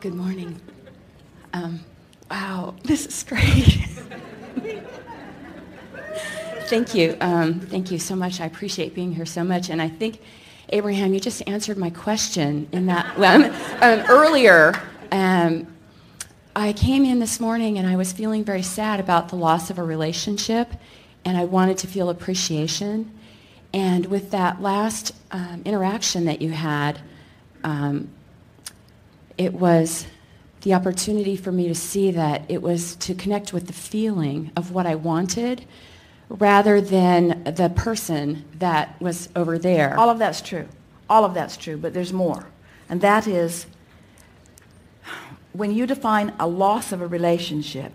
Good morning. Wow, this is great. Thank you. Thank you so much. I appreciate being here so much. And I think, Abraham, you just answered my question in that earlier. I came in this morning and I was feeling very sad about the loss of a relationship, and I wanted to feel appreciation. And with that last interaction that you had, it was the opportunity for me to see that it was to connect with the feeling of what I wanted rather than the person that was over there. All of that's true. All of that's true, but there's more. And that is, when you define a loss of a relationship,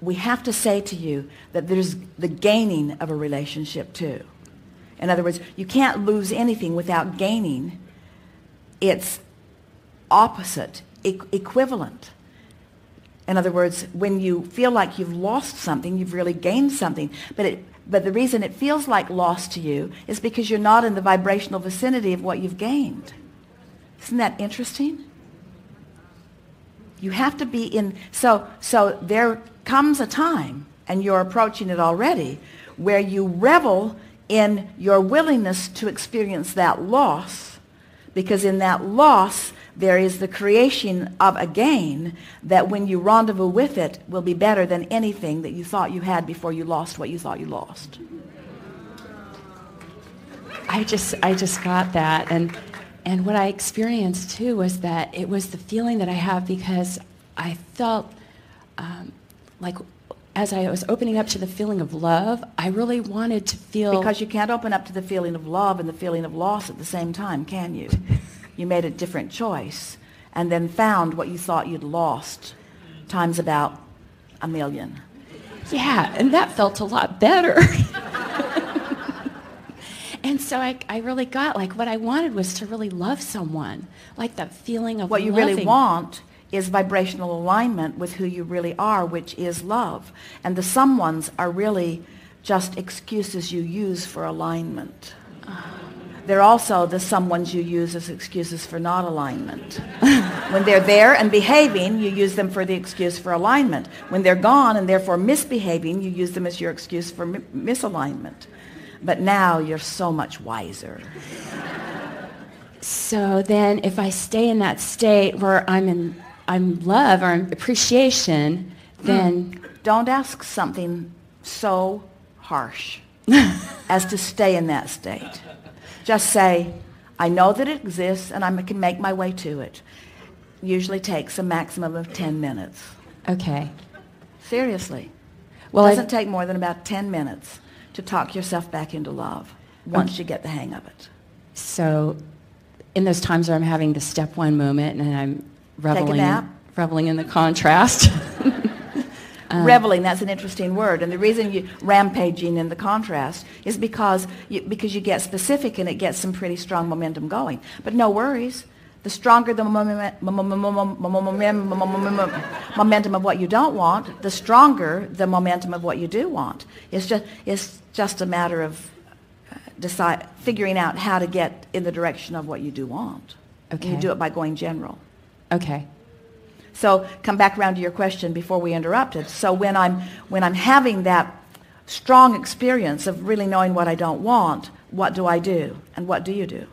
we have to say to you that there's the gaining of a relationship too. In other words, you can't lose anything without gaining its opposite, equivalent. In other words, when you feel like you've lost something, you've really gained something. But the reason it feels like loss to you is because you're not in the vibrational vicinity of what you've gained. Isn't that interesting? You have to be in, so there comes a time, and you're approaching it already, where you revel in your willingness to experience that loss, because in that loss there is the creation of a gain that when you rendezvous with it will be better than anything that you thought you had before you lost what you thought you lost. I just got that, and what I experienced too was that it was the feeling that I have because I felt like as I was opening up to the feeling of love, I really wanted to feel... Because you can't open up to the feeling of love and the feeling of loss at the same time, can you? You made a different choice and then found what you thought you'd lost times about 1,000,000. Yeah, and that felt a lot better. And so I really got, like, what I wanted was to really love someone, like that feeling of what you loving. really want is vibrational alignment with who you really are, which is love. And the someones are really just excuses you use for alignment. They're also the someones you use as excuses for not alignment. When they're there and behaving, you use them for the excuse for alignment. When they're gone and therefore misbehaving, you use them as your excuse for misalignment. But now you're so much wiser. So then if I stay in that state where I'm love or I'm appreciation, then... Don't ask something so harsh as to stay in that state. Just say, I know that it exists and I can make my way to it. Usually takes a maximum of 10 minutes. Okay. Seriously. Well, it doesn't take more than about 10 minutes to talk yourself back into love once you get the hang of it. So in those times where I'm having the step one moment and I'm reveling in the contrast. Reveling, that's an interesting word. And the reason you rampaging in the contrast is because you get specific and it gets some pretty strong momentum going. But no worries. The stronger the momentum of what you don't want, the stronger the momentum of what you do want. It's just a matter of figuring out how to get in the direction of what you do want. Okay. And you do it by going general. Okay. So come back around to your question before we interrupted. So when I'm having that strong experience of really knowing what I don't want, what do I do? And what do you do?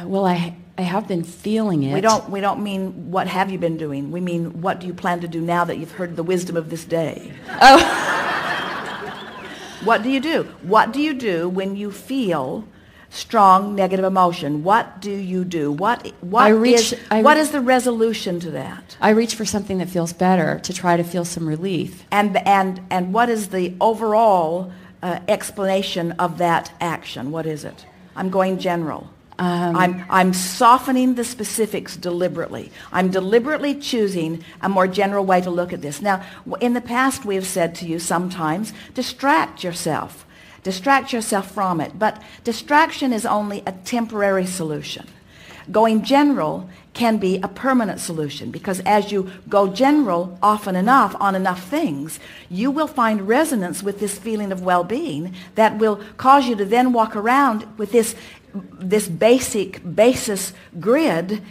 Well, I have been feeling it. We don't mean what have you been doing. We mean what do you plan to do now that you've heard the wisdom of this day? Oh. What do you do? What do you do when you feel strong negative emotion? What do you do? What is the resolution to that? I reach for something that feels better to try to feel some relief. And what is the overall explanation of that action? What is it? I'm going general. I'm softening the specifics deliberately. I'm deliberately choosing a more general way to look at this. Now, in the past we have said to you sometimes, distract yourself. Distract yourself from it. But distraction is only a temporary solution. Going general can be a permanent solution, because as you go general often enough on enough things, you will find resonance with this feeling of well-being that will cause you to then walk around with this basis grid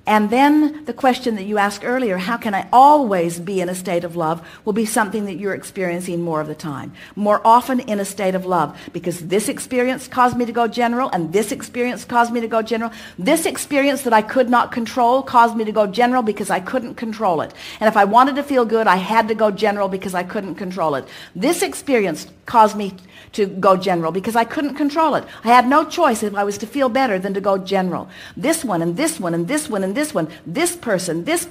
And then the question that you asked earlier, how can I always be in a state of love, will be something that you're experiencing more of the time. More often in a state of love. Because this experience caused me to go general, and this experience caused me to go general. This experience that I could not control caused me to go general because I couldn't control it. And if I wanted to feel good, I had to go general because I couldn't control it. This experience caused me to go general because I couldn't control it. I had no choice if I was to feel better than to go general. This one and this one and this one and this one, this person, this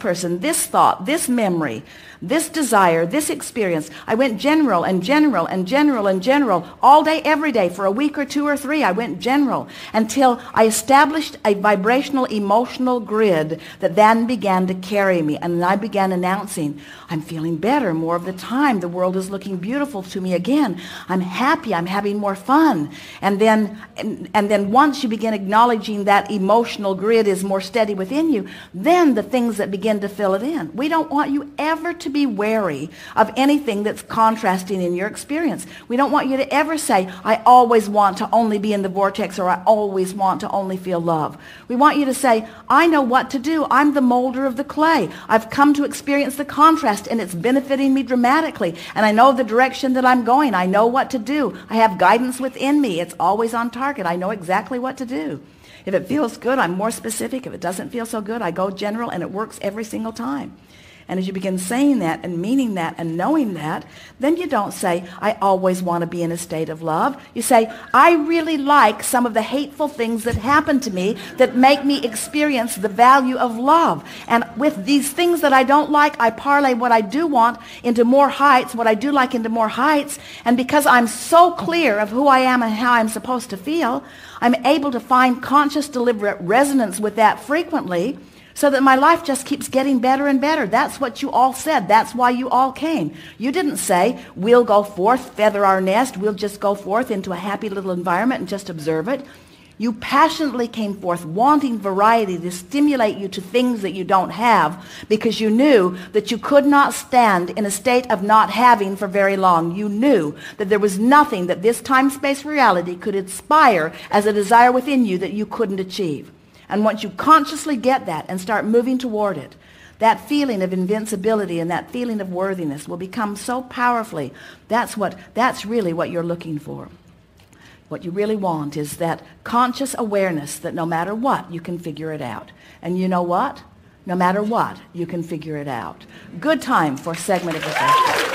thought, this memory, this desire, this experience. I went general and general and general and general all day, every day for a week or 2 or 3. I went general until I established a vibrational, emotional grid that then began to carry me. And I began announcing, I'm feeling better more of the time. The world is looking beautiful to me again. I'm happy. I'm having more fun. And then once you begin acknowledging that emotional grid is more steady within you, then the things that begin to fill it in. We don't want you ever to be wary of anything that's contrasting in your experience. We don't want you to ever say, I always want to only be in the vortex, or I always want to only feel love. We want you to say, I know what to do. I'm the molder of the clay. I've come to experience the contrast, and it's benefiting me dramatically. And I know the direction that I'm going. I know what to do. I have guidance within me. It's always on target. I know exactly what to do. If it feels good, I'm more specific. If it doesn't feel so good, I go general, and it works every single time. And as you begin saying that and meaning that and knowing that, then you don't say, I always want to be in a state of love. You say, I really like some of the hateful things that happen to me that make me experience the value of love. And with these things that I don't like, I parlay what I do want into more heights, what I do like into more heights. And because I'm so clear of who I am and how I'm supposed to feel, I'm able to find conscious, deliberate resonance with that frequently, so that my life just keeps getting better and better. That's what you all said. That's why you all came. You didn't say, we'll go forth, feather our nest, we'll just go forth into a happy little environment and just observe it. You passionately came forth wanting variety to stimulate you to things that you don't have, because you knew that you could not stand in a state of not having for very long. You knew that there was nothing that this time-space reality could inspire as a desire within you that you couldn't achieve. And once you consciously get that and start moving toward it, that feeling of invincibility and that feeling of worthiness will become so powerfully. That's really what you're looking for. What you really want is that conscious awareness that no matter what, you can figure it out. And you know what? No matter what, you can figure it out. Good time for a segment of reflection.